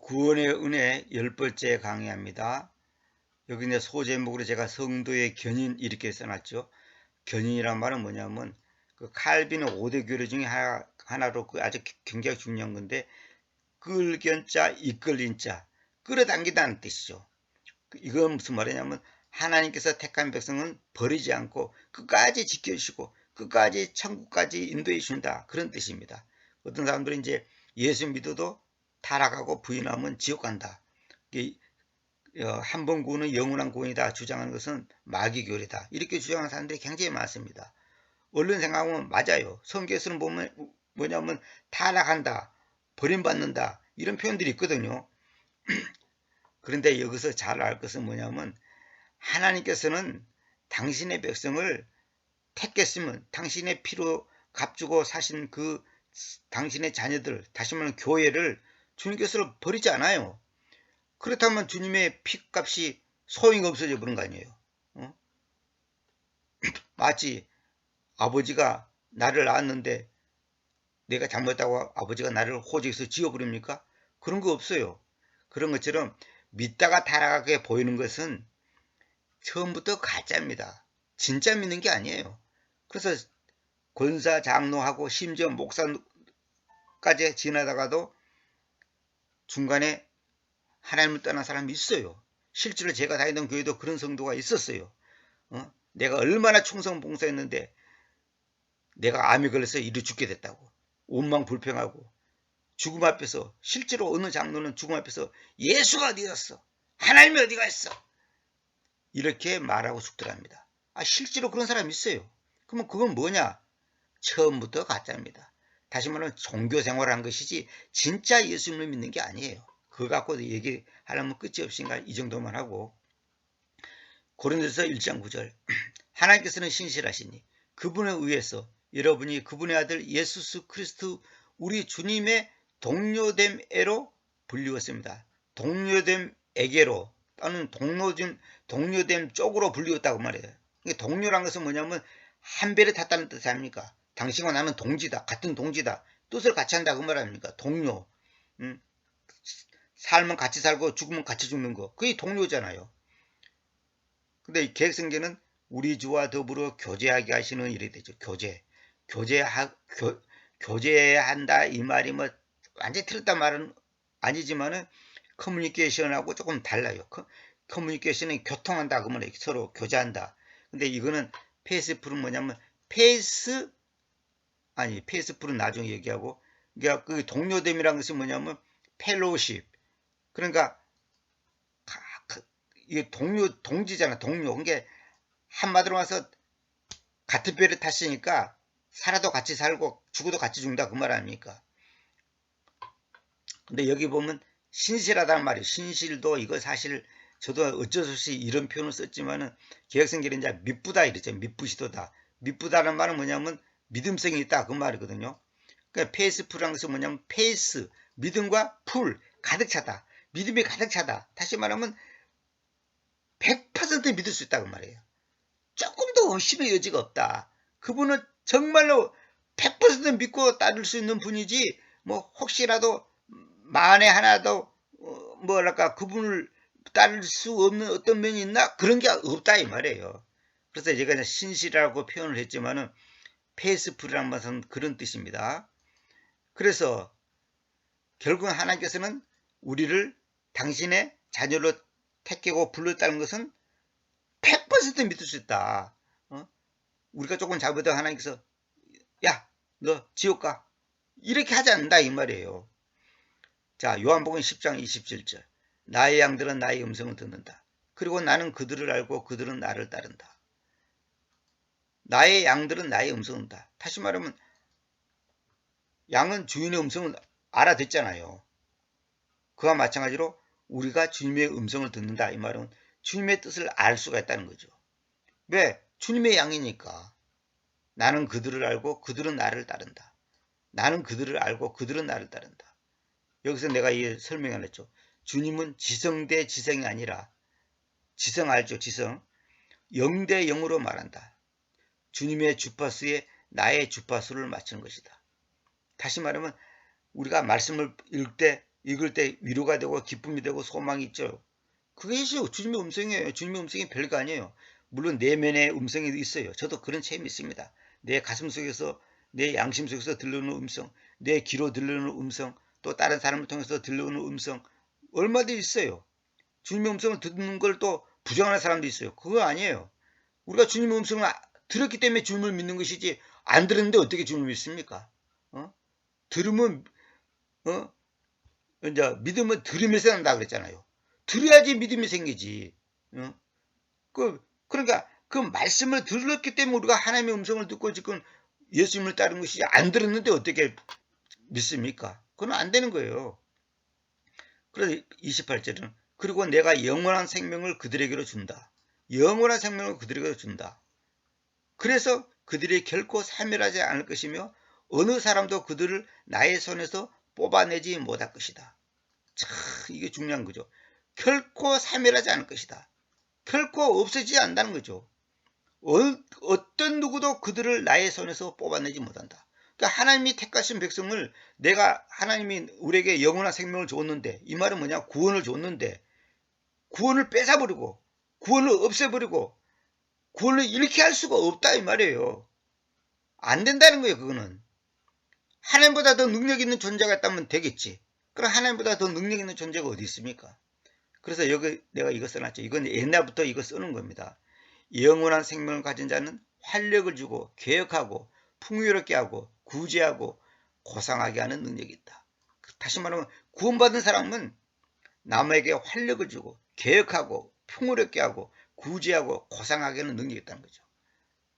구원의 은혜 10번째 강의합니다. 여기 이제 소제목으로 제가 성도의 견인 이렇게 써놨죠. 견인이란 말은 뭐냐면 그 칼빈의 5대 교리 중에 하나로 그 아주 굉장히 중요한 건데, 끌견자 이끌린 자, 끌어당기다는 뜻이죠. 이건 무슨 말이냐면 하나님께서 택한 백성은 버리지 않고 끝까지 지켜주시고 끝까지 천국까지 인도해 주신다, 그런 뜻입니다. 어떤 사람들은 이제 예수 믿어도 타락하고 부인하면 지옥 간다, 한 번 구원은 영원한 구원이다 주장하는 것은 마귀교리다, 이렇게 주장하는 사람들이 굉장히 많습니다. 얼른 생각하면 맞아요. 성경에서는 보면 뭐냐면 타락한다, 버림받는다, 이런 표현들이 있거든요. 그런데 여기서 잘 알 것은 뭐냐면 하나님께서는 당신의 백성을 택했으면 당신의 피로 값주고 사신 그 당신의 자녀들, 다시 말하면 교회를 주님께서 버리지 않아요. 그렇다면 주님의 피값이 소용이 없어져 버린 거 아니에요. 마치 아버지가 나를 낳았는데 내가 잘못했다고 아버지가 나를 호적에서 지워버립니까? 그런 거 없어요. 그런 것처럼 믿다가 타락하게 보이는 것은 처음부터 가짜입니다. 진짜 믿는 게 아니에요. 그래서 권사, 장로하고 심지어 목사까지 지나다가도 중간에 하나님을 떠난 사람이 있어요. 실제로 제가 다니던 교회도 그런 성도가 있었어요. 내가 얼마나 충성봉사했는데 내가 암이 걸려서 이리 죽게 됐다고 원망불평하고, 죽음 앞에서, 실제로 어느 장로는 죽음 앞에서 예수가 어디 갔어? 하나님이 어디 갔어? 이렇게 말하고 죽더랍니다. 실제로 그런 사람이 있어요. 그러면 그건 뭐냐? 처음부터 가짜입니다. 다시 말하면 종교 생활을 한 것이지 진짜 예수님을 믿는 게 아니에요. 그거 갖고 얘기하려면 끝이 없으니까 이 정도만 하고, 고린도서 1장 9절 하나님께서는 신실하시니 그분에 의해서 여러분이 그분의 아들 예수 그리스도 우리 주님의 동료됨에로 불리웠습니다. 동료됨에게로 또는 동료됨 쪽으로 불리웠다고 말해요. 동료란 것은 뭐냐면 한 배를 탔다는 뜻이 아닙니까? 당신과 나는 동지다, 같은 동지다, 뜻을 같이 한다, 그 말 아닙니까? 동료. 살면 같이 살고 죽으면 같이 죽는 거, 그게 동료잖아요. 근데 이 계획성경은 우리 주와 더불어 교제하게 하시는 일이 되죠. 교제한다 이 말이 뭐 완전히 틀렸단 말은 아니지만은 커뮤니케이션하고 조금 달라요. 커뮤니케이션은 교통한다 그 말이에요. 서로 교제한다. 근데 이거는 페이스풀은 뭐냐면 페이스풀은 나중에 얘기하고, 그러니까 그 동료됨이라는 것이 뭐냐면 펠로우십. 그러니까 이게 동지잖아, 동료. 그게 한마디로 와서 같은 배를 탔으니까 살아도 같이 살고 죽어도 같이 죽는다, 그 말 아닙니까? 근데 여기 보면 신실하다는 말이, 신실도 이거 사실 저도 어쩔 수 없이 이런 표현을 썼지만은 개혁성경은 이제 미쁘다 이랬죠. 미쁘시도다. 미쁘다는 말은 뭐냐면 믿음성이 있다, 그 말이거든요. 그러니까 페이스풀이라는 것은 뭐냐면 페이스, 믿음과 풀, 가득 차다. 믿음이 가득 차다. 다시 말하면 100% 믿을 수 있다, 그 말이에요. 조금도 의심의 여지가 없다. 그분은 정말로 100% 믿고 따를 수 있는 분이지, 뭐 혹시라도 만에 하나도 뭐랄까 그분을 따를 수 없는 어떤 면이 있나, 그런 게 없다 이 말이에요. 그래서 제가 신실이라고 표현을 했지만은 페이스풀이라는 것은 그런 뜻입니다. 그래서 결국 하나님께서는 우리를 당신의 자녀로 택하고 불렀다는 것은 100% 믿을 수 있다. 우리가 조금 잘못하면 하나님께서 야, 너 지옥 가, 이렇게 하지 않는다 이 말이에요. 자, 요한복음 10장 27절 나의 양들은 나의 음성을 듣는다. 그리고 나는 그들을 알고 그들은 나를 따른다. 나의 양들은 나의 음성을 듣는다. 다시 말하면 양은 주인의 음성을 알아듣잖아요. 그와 마찬가지로 우리가 주님의 음성을 듣는다 이 말은 주님의 뜻을 알 수가 있다는 거죠. 왜? 주님의 양이니까. 나는 그들을 알고 그들은 나를 따른다. 나는 그들을 알고 그들은 나를 따른다. 여기서 내가 설명을 했죠. 주님은 지성 대 지성이 아니라, 지성 알죠? 지성. 영 대 영으로 말한다. 주님의 주파수에 나의 주파수를 맞추는 것이다. 다시 말하면 우리가 말씀을 읽을 때 읽을 때 위로가 되고 기쁨이 되고 소망이 있죠. 그것이 주님의 음성이에요. 주님의 음성이 별거 아니에요. 물론 내면의 음성이 있어요. 저도 그런 체험이 있습니다. 내 가슴 속에서, 내 양심 속에서 들려오는 음성, 내 귀로 들려오는 음성, 또 다른 사람을 통해서 들려오는 음성, 얼마든지 있어요. 주님의 음성을 듣는 걸 또 부정하는 사람도 있어요. 그거 아니에요. 우리가 주님의 음성을 들었기 때문에 주님을 믿는 것이지, 안 들었는데 어떻게 주님을 믿습니까? 들으면, 이제 믿음은 들으면서 난다 그랬잖아요. 들어야지 믿음이 생기지. 그러니까 그 말씀을 들었기 때문에 우리가 하나님의 음성을 듣고 지금 예수님을 따르는 것이지, 안 들었는데 어떻게 믿습니까? 그건 안 되는 거예요. 그래서 28절은 그리고 내가 영원한 생명을 그들에게로 준다. 영원한 생명을 그들에게로 준다. 그래서 그들이 결코 사멸하지 않을 것이며 어느 사람도 그들을 나의 손에서 뽑아내지 못할 것이다. 참 이게 중요한 거죠. 결코 사멸하지 않을 것이다. 결코 없어지지 않는다는 거죠. 어떤 누구도 그들을 나의 손에서 뽑아내지 못한다. 그러니까 하나님이 택하신 백성을, 내가 하나님이 우리에게 영원한 생명을 줬는데, 이 말은 뭐냐, 구원을 줬는데 구원을 뺏어버리고 구원을 없애버리고 구원을 이렇게 할 수가 없다 이 말이에요. 안 된다는 거예요. 그거는 하나님보다 더 능력 있는 존재가 있다면 되겠지. 그럼 하나님보다 더 능력 있는 존재가 어디 있습니까? 그래서 여기 내가 이거 써놨죠. 이건 옛날부터 이거 쓰는 겁니다. 영원한 생명을 가진 자는 활력을 주고 개혁하고 풍요롭게 하고 구제하고 고상하게 하는 능력이 있다. 다시 말하면 구원받은 사람은 남에게 활력을 주고 개혁하고 풍요롭게 하고 구제하고 고상하게 하는 능력이 있다는 거죠.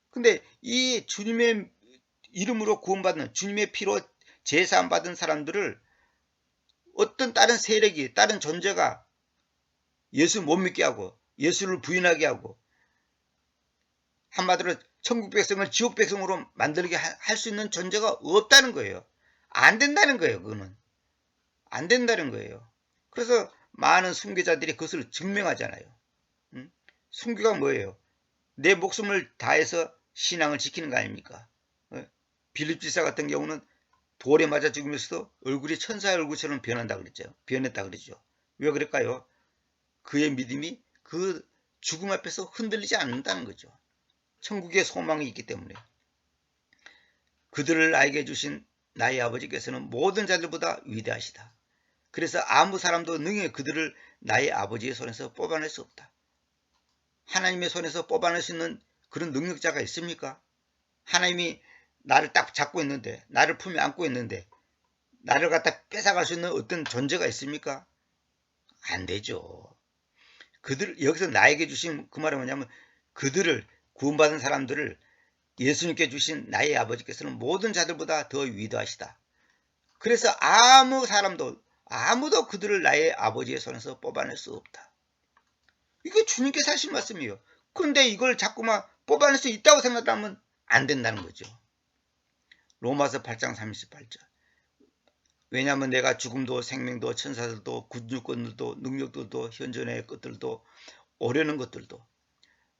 근데 이 주님의 이름으로 구원받는, 주님의 피로 제사함받은 사람들을 어떤 다른 세력이, 다른 존재가 예수 못 믿게 하고 예수를 부인하게 하고 한마디로 천국 백성을 지옥 백성으로 만들게 할 수 있는 존재가 없다는 거예요. 안 된다는 거예요. 그거는 안 된다는 거예요. 그래서 많은 순교자들이 그것을 증명하잖아요. 순교가 뭐예요? 내 목숨을 다해서 신앙을 지키는 거 아닙니까? 빌립 지사 같은 경우는 돌에 맞아 죽으면서도 얼굴이 천사의 얼굴처럼 변한다 그랬죠. 변했다 그랬죠. 왜 그럴까요? 그의 믿음이 그 죽음 앞에서 흔들리지 않는다는 거죠. 천국의 소망이 있기 때문에. 그들을 나에게 주신 나의 아버지께서는 모든 자들보다 위대하시다. 그래서 아무 사람도 능히 그들을 나의 아버지의 손에서 뽑아낼 수 없다. 하나님의 손에서 뽑아낼 수 있는 그런 능력자가 있습니까? 하나님이 나를 딱 잡고 있는데, 나를 품에 안고 있는데 나를 갖다 뺏어갈 수 있는 어떤 존재가 있습니까? 안 되죠. 여기서 나에게 주신 그 말은 뭐냐면, 그들을, 구원받은 사람들을 예수님께 주신 나의 아버지께서는 모든 자들보다 더 위대하시다. 그래서 아무도 그들을 나의 아버지의 손에서 뽑아낼 수 없다. 이게 주님께서 하신 말씀이에요. 그런데 이걸 자꾸만 뽑아낼 수 있다고 생각하면 안 된다는 거죠. 로마서 8장 38절. 왜냐하면 내가 죽음도 생명도 천사들도 군주권들도 능력들도 현존의 것들도 오려는 것들도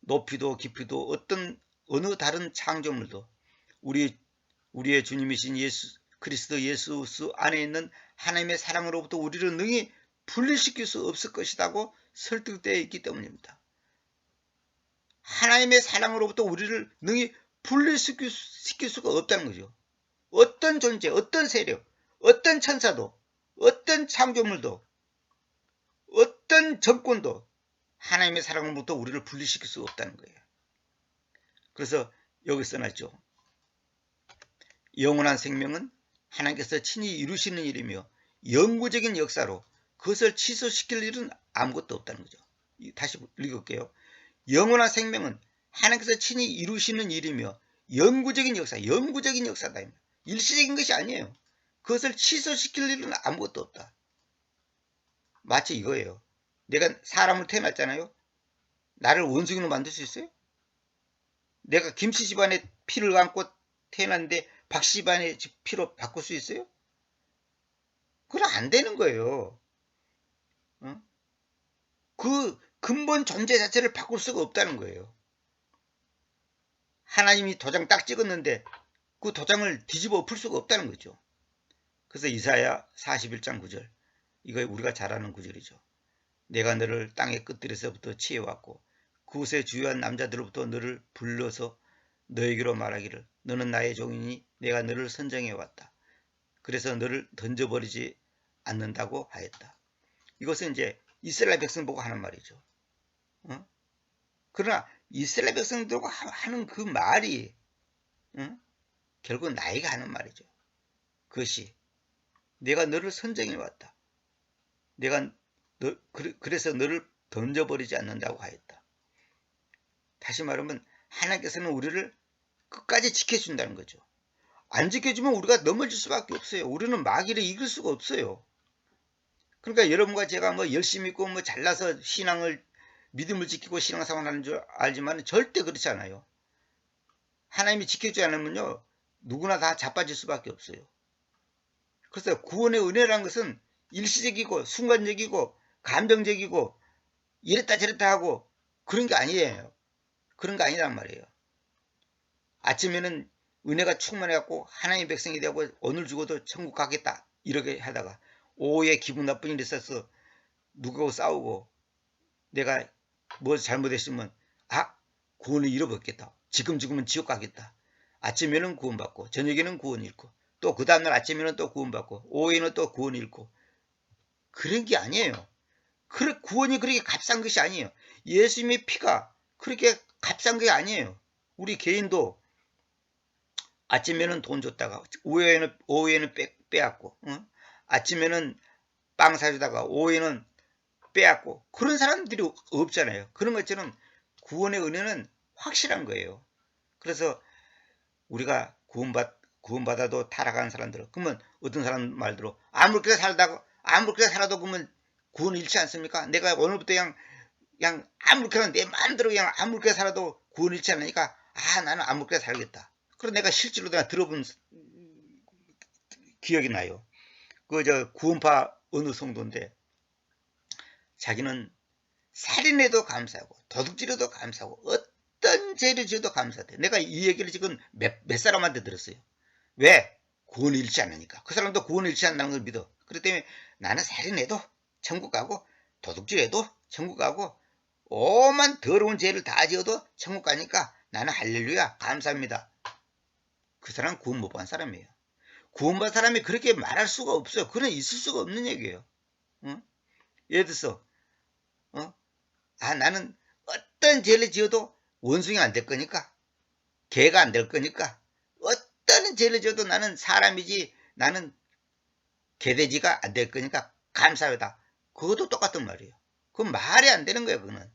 높이도 깊이도 어느 다른 창조물도 우리의 주님이신 그리스도 예수 안에 있는 하나님의 사랑으로부터 우리를 능히 분리시킬 수 없을 것이라고 설득되어 있기 때문입니다. 하나님의 사랑으로부터 우리를 능히 분리시킬 수가 없다는 거죠. 어떤 존재, 어떤 세력, 어떤 천사도, 어떤 창조물도, 어떤 정권도 하나님의 사랑으로부터 우리를 분리시킬 수 없다는 거예요. 그래서 여기 써놨죠. 영원한 생명은 하나님께서 친히 이루시는 일이며 영구적인 역사로 그것을 취소시킬 일은 아무것도 없다는 거죠. 다시 읽을게요. 영원한 생명은 하나님께서 친히 이루시는 일이며 영구적인 역사다. 일시적인 것이 아니에요. 그것을 취소시킬 일은 아무것도 없다. 마치 이거예요. 내가 사람으로 태어났잖아요. 나를 원숭이로 만들 수 있어요? 내가 김씨 집안에 피를 안고 태어났는데 박씨 집안의 피로 바꿀 수 있어요? 그건 안 되는 거예요. 그 근본 존재 자체를 바꿀 수가 없다는 거예요. 하나님이 도장 딱 찍었는데 그 도장을 뒤집어 엎을 수가 없다는 거죠. 그래서 이사야 41장 9절. 이거 우리가 잘 아는 구절이죠. 내가 너를 땅의 끝들에서부터 취해왔고 그곳의 주요한 남자들로부터 너를 불러서 너에게로 말하기를 너는 나의 종이니 내가 너를 선정해왔다. 그래서 너를 던져버리지 않는다고 하였다. 이것은 이제 이스라엘 백성 보고 하는 말이죠. 그러나 이스라엘 백성들과 하는 그 말이 결국 나에게 하는 말이죠. 그것이 내가 너를 선정해왔다. 그래서 너를 던져버리지 않는다고 하였다. 다시 말하면 하나님께서는 우리를 끝까지 지켜준다는 거죠. 안 지켜주면 우리가 넘어질 수밖에 없어요. 우리는 마귀를 이길 수가 없어요. 그러니까 여러분과 제가 뭐 열심히 있고 뭐 잘나서 믿음을 지키고 신앙생활 하는 줄 알지만 절대 그렇지 않아요. 하나님이 지켜주지 않으면요 누구나 다 자빠질 수밖에 없어요. 그래서 구원의 은혜라는 것은 일시적이고 순간적이고 감정적이고 이랬다 저랬다 하고 그런 게 아니에요. 그런 거 아니란 말이에요. 아침에는 은혜가 충만해갖고 하나님의 백성이 되고 오늘 죽어도 천국 가겠다 이렇게 하다가 오후에 기분 나쁜 일이 있어서 누구하고 싸우고 내가 뭐 잘못했으면 구원을 잃어버렸겠다. 지금 죽으면 지옥 가겠다. 아침에는 구원받고 저녁에는 구원 잃고 또 그 다음날 아침에는 또 구원받고 오후에는 또 구원 잃고 그런 게 아니에요. 구원이 그렇게 값싼 것이 아니에요. 예수님의 피가 그렇게 값싼 게 아니에요. 우리 개인도 아침에는 돈 줬다가 오후에는 빼앗고 아침에는 빵 사주다가 오후에는 빼앗고 그런 사람들이 없잖아요. 그런 것처럼 구원의 은혜는 확실한 거예요. 그래서 우리가 구원받아도 타락하는 사람들 그러면 어떤 사람 말대로 아무렇게 살아도 그러면 구원 잃지 않습니까? 내가 오늘부터 그냥 아무렇게나 내 마음대로 그냥 아무렇게 살아도 구원 잃지 않으니까 나는 아무렇게 살겠다. 그래서 내가 실제로 내가 들어본 기억이 나요. 구원파 어느 성도인데 자기는 살인해도 감사하고 도둑질해도 감사하고 어떤 죄를 지어도 감사해. 내가 이 얘기를 지금 몇 사람한테 들었어요. 왜? 구원을 잃지 않으니까. 그 사람도 구원을 잃지 않는다는 걸 믿어. 그렇기 때문에 나는 살인해도 천국 가고 도둑질해도 천국 가고 오만 더러운 죄를 다 지어도 천국 가니까 나는 할렐루야 감사합니다. 그 사람은 구원 못 받은 사람이에요. 구원받은 사람이 그렇게 말할 수가 없어요. 그건 있을 수가 없는 얘기예요. 예를 들어서 나는 어떤 죄를 지어도 원숭이 안 될 거니까 개가 안 될 거니까 어떤 죄를 지어도 나는 사람이지 나는 개돼지가 안 될 거니까 감사하다. 그것도 똑같은 말이에요. 그건 말이 안 되는 거예요. 그거는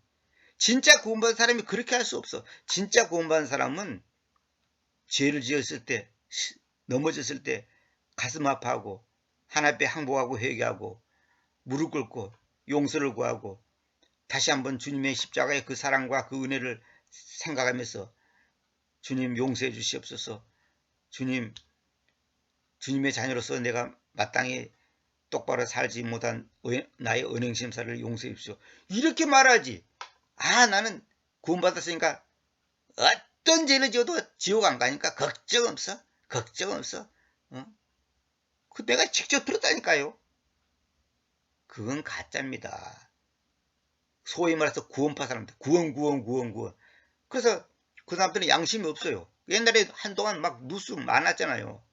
진짜 구원받은 사람이 그렇게 할 수 없어. 진짜 구원받은 사람은 죄를 지었을 때 넘어졌을 때 가슴 아파하고 하나님께 항복하고 회개하고 무릎 꿇고 용서를 구하고 다시 한번 주님의 십자가의 그 사랑과 그 은혜를 생각하면서 주님 용서해 주시옵소서. 주님의 자녀로서 내가 마땅히 똑바로 살지 못한 나의 언행심사를 용서해 주십시오. 이렇게 말하지. 나는 구원받았으니까 어떤 죄를 지어도 지옥 안 가니까 걱정 없어. 걱정 없어. 내가 직접 들었다니까요. 그건 가짜입니다. 소위 말해서 구원파 사람들. 구원. 그래서 그 사람들은 양심이 없어요. 옛날에 한동안 막 뉴스 많았잖아요.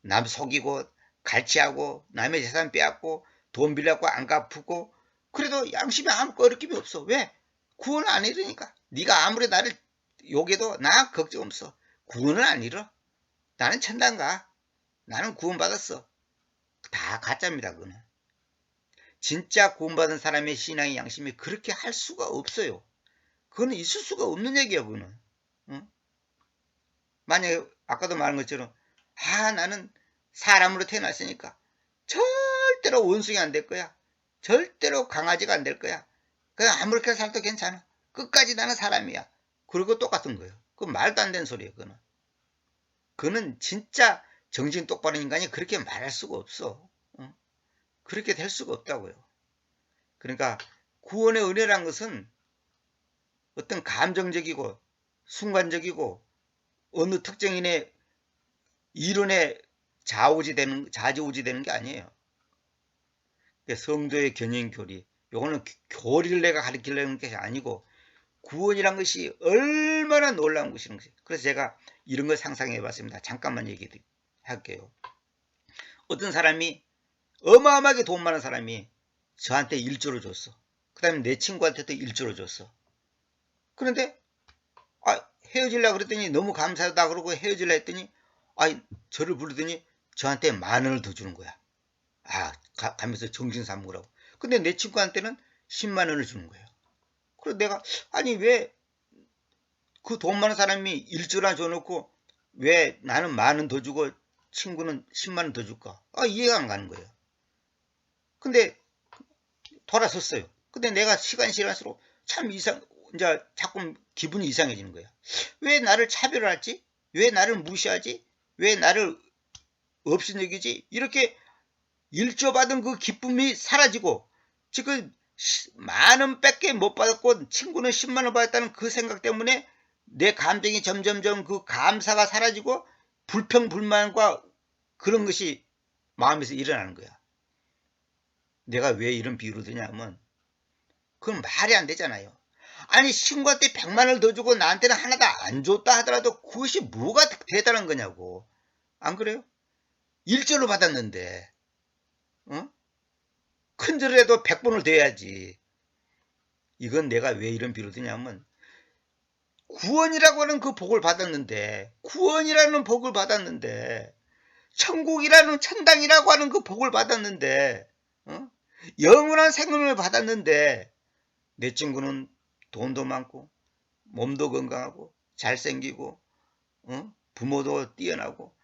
남 속이고 갈취하고 남의 재산 빼앗고 돈 빌려고 안 갚고 그래도 양심에 아무 거리낌이 없어. 왜? 구원 안 이르니까. 네가 아무리 나를 욕해도 나 걱정 없어. 구원은 안 이뤄. 나는 천당 가. 나는 구원받았어. 다 가짜입니다. 그거는. 진짜 구원받은 사람의 신앙의 양심이 그렇게 할 수가 없어요. 그거는 있을 수가 없는 얘기야. 그거는. 만약에 아까도 말한 것처럼 나는 사람으로 태어났으니까 절대로 원숭이 안 될 거야. 절대로 강아지가 안 될 거야. 그냥 아무렇게 살도 괜찮아. 끝까지 나는 사람이야. 그리고 똑같은 거예요. 그건 말도 안 되는 소리예요. 그거는 진짜 정신 똑바른 인간이 그렇게 말할 수가 없어. 그렇게 될 수가 없다고요. 그러니까 구원의 은혜란 것은 어떤 감정적이고 순간적이고 어느 특정인의 이론에 좌지우지 되는 게 아니에요. 성도의 견인교리, 요거는 교리를 내가 가르치려는 것이 아니고 구원이란 것이 얼마나 놀라운 것이는 것이. 그래서 제가 이런 걸 상상해 봤습니다. 잠깐만 얘기할게요. 어떤 사람이 어마어마하게 돈 많은 사람이 저한테 1조를 줬어. 그 다음에 내 친구한테도 1조를 줬어. 그런데 헤어지려고 그랬더니 너무 감사하다 그러고 헤어지려 했더니 저를 부르더니 저한테 10,000원을 더 주는 거야. 가면서 정신 사무라고. 근데 내 친구한테는 100,000원을 주는 거예요. 그래서 내가 왜 그 돈 많은 사람이 1조나 줘놓고 왜 나는 10,000원 더 주고 친구는 100,000원 더 줄까? 이해가 안 가는 거예요. 근데 돌아섰어요. 근데 내가 시간이 지날수록 참 이제 자꾸 기분이 이상해지는 거야. 왜 나를 차별하지? 왜 나를 무시하지? 왜 나를 없이 여기지? 이렇게 1조 받은 그 기쁨이 사라지고 지금 10,000원 밖에 못 받았고 친구는 100,000원 받았다는 그 생각 때문에 내 감정이 점점점 그 감사가 사라지고 불평불만과 그런 것이 마음에서 일어나는 거야. 내가 왜 이런 비유를 드냐면 그건 말이 안 되잖아요. 친구한테 100,000원을 더 주고 나한테는 하나도 안 줬다 하더라도 그것이 뭐가 대단한 거냐고. 안 그래요? 1조로 받았는데 큰절이라도 100번을 돼야지. 이건 내가 왜 이런 비유를 드냐면 구원이라고 하는 그 복을 받았는데 천국이라는 천당이라고 하는 그 복을 받았는데 영원한 생명을 받았는데 내 친구는 돈도 많고 몸도 건강하고 잘생기고 부모도 뛰어나고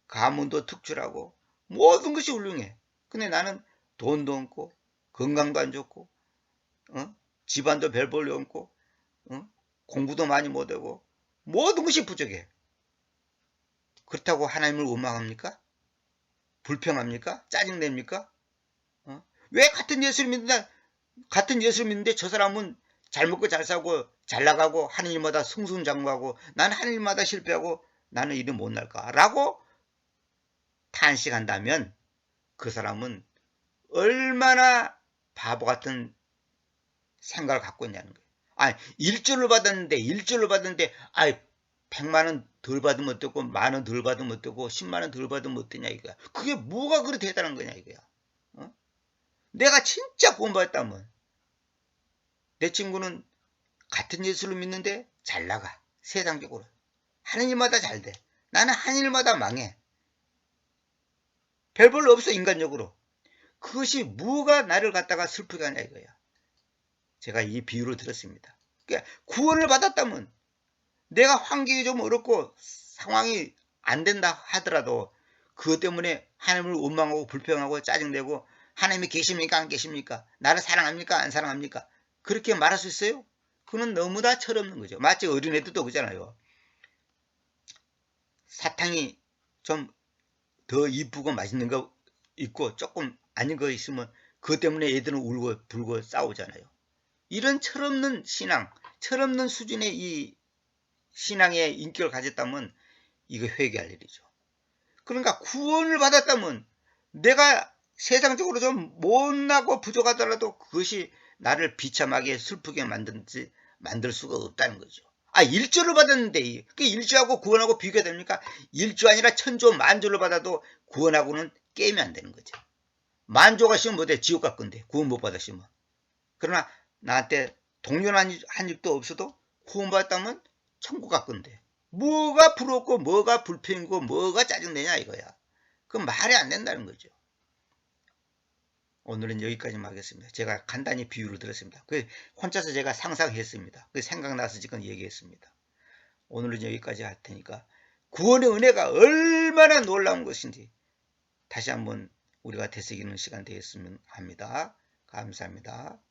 가문도 특출하고 모든 것이 훌륭해. 근데 나는 돈도 없고 건강도 안 좋고 집안도 별 볼 일 없고 공부도 많이 못하고 모든 것이 부족해. 그렇다고 하나님을 원망합니까? 불평합니까? 짜증냅니까? 왜 같은 예수를 믿는데 저 사람은 잘 먹고 잘 살고 잘 나가고 하는 일마다 승승장구하고 나는 하는 일마다 실패하고 나는 일이 못 날까? 라고 탄식한다면 그 사람은 얼마나 바보 같은 생각을 갖고 있냐는 거예요. 1조를 받았는데 100만원 덜 받으면 어떻고 10,000원 덜 받으면 어떻고 10만원 덜 받으면 어떠냐 이거야. 그게 뭐가 그렇게 대단한 거냐 이거야. 내가 진짜 구원받았다면 내 친구는 같은 예수를 믿는데 잘 나가. 세상적으로 하는 일마다 잘 돼. 나는 하는 일마다 망해. 별 볼 없어 인간적으로. 그것이 뭐가 나를 갖다가 슬프게 하냐 이거야. 제가 이 비유를 들었습니다. 그러니까 구원을 받았다면 내가 환경이 좀 어렵고 상황이 안 된다 하더라도 그것 때문에 하나님을 원망하고 불평하고 짜증내고 하나님이 계십니까 안 계십니까? 나를 사랑합니까 안 사랑합니까? 그렇게 말할 수 있어요? 그건 너무나 철없는 거죠. 마치 어린애들도 그러잖아요. 사탕이 좀 더 이쁘고 맛있는 거 있고 조금 아닌 거 있으면 그것 때문에 애들은 울고 불고 싸우잖아요. 이런 철없는 신앙, 철없는 수준의 이 신앙의 인격을 가졌다면 이거 회개할 일이죠. 그러니까 구원을 받았다면 내가 세상적으로 좀 못나고 부족하더라도 그것이 나를 비참하게 슬프게 만들 수가 없다는 거죠. 1조를 받았는데 그 1조하고 구원하고 비교가 됩니까? 1조 아니라 1,000조 만조를 받아도 구원하고는 게임이 안 되는 거죠. 만조가 시면 못해 지옥 갈 건데 구원 못 받았으면. 그러나 나한테 동련한 일도 없어도 구원받았다면 천국 갈 건데 뭐가 부럽고 뭐가 불평이고 뭐가 짜증내냐 이거야. 그건 말이 안 된다는 거죠. 오늘은 여기까지만 하겠습니다. 제가 간단히 비유를 들었습니다. 혼자서 제가 상상했습니다. 생각나서 지금 얘기했습니다. 오늘은 여기까지 할 테니까 구원의 은혜가 얼마나 놀라운 것인지 다시 한번 우리가 되새기는 시간 되었으면 합니다. 감사합니다.